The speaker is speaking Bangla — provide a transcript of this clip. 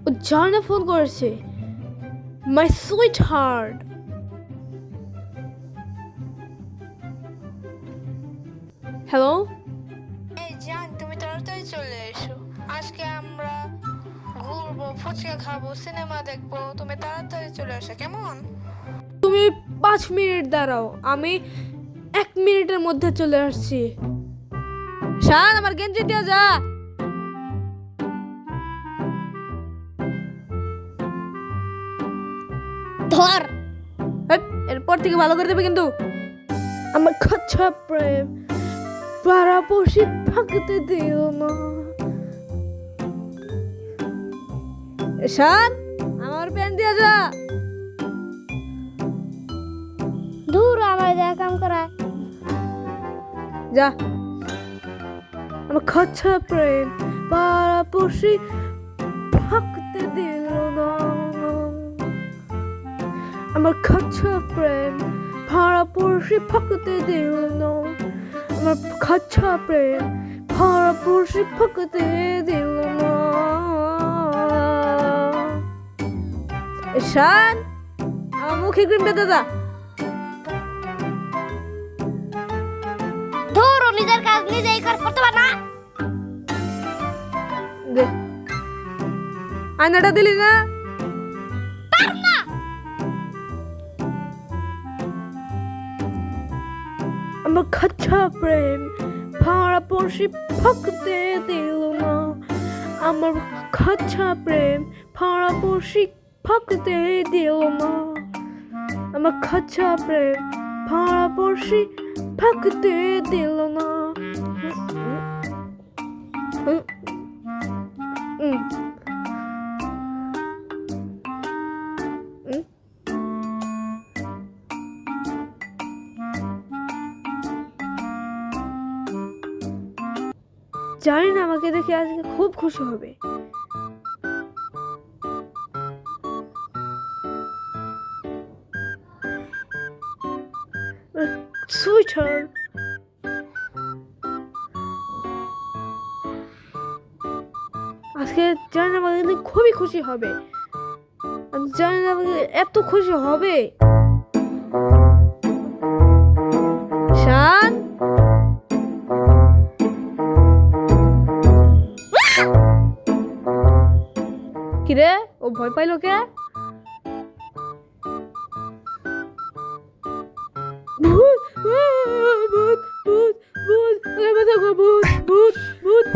ও জানা ফোন করেছে। My sweet heart. হ্যালো। এই জান, তুমি তাড়াতাড়ি চলে এসো। আজকে আমরা ঘুরবো, ফুচকা খাবো, সিনেমা দেখবো। তুমি তাড়াতাড়ি চলে আসো, কেমন? তুমি 5 মিনিট দাঁড়াও, আমি 1 মিনিটের মধ্যে চলে আসছি। শান, আমার গেঞ্জি দিয়ে যা। ধর। এরপর থেকে ভালো করে দেবে কিন্তু। আমার কাচ্চা প্রেম পাড়াপড়শি থাকতে দিও না। শান, আমার প্যান দিয়ে যা। দূর আমার যা কাম করায়। যা। আমার কাচ্চা প্রেম পাড়াপড়শি থাকতে দিল না। আমার কাচ্চা প্রেম পাড়াপড়শি থাকতে দিল না। আমার কাচ্চা প্রেম পাড়াপড়শি থাকতে দিল না। শান, আমার মুখে ক্রিম দে দাদা। ধর, নিজের কাজ নিজেই করতে পার না। দে, আয়নাটা দিলি না? পার না। আমার কাচ্চা প্রেম পাড়াপড়শি থাকতে দিল না। আমার কাচ্চা প্রেম পাড়াপড়শি থাকতে দিল না। আমার কাচ্চা প্রেম পাড়াপড়শি থাকতে দিল না। জানি না, আমাকে দেখে আজকে খুব খুশি হবে। সুইটার, আজকে জানি না আমাকে দেখে খুবই খুশি হবে। আমি জানি না আমাকে এত খুশি হবে। শান, কিরে, ও ভয় পাইলো কে? ভূত, ভূত, ভূত, ভূত, ভূত, ভূত, ভূত, ভূত।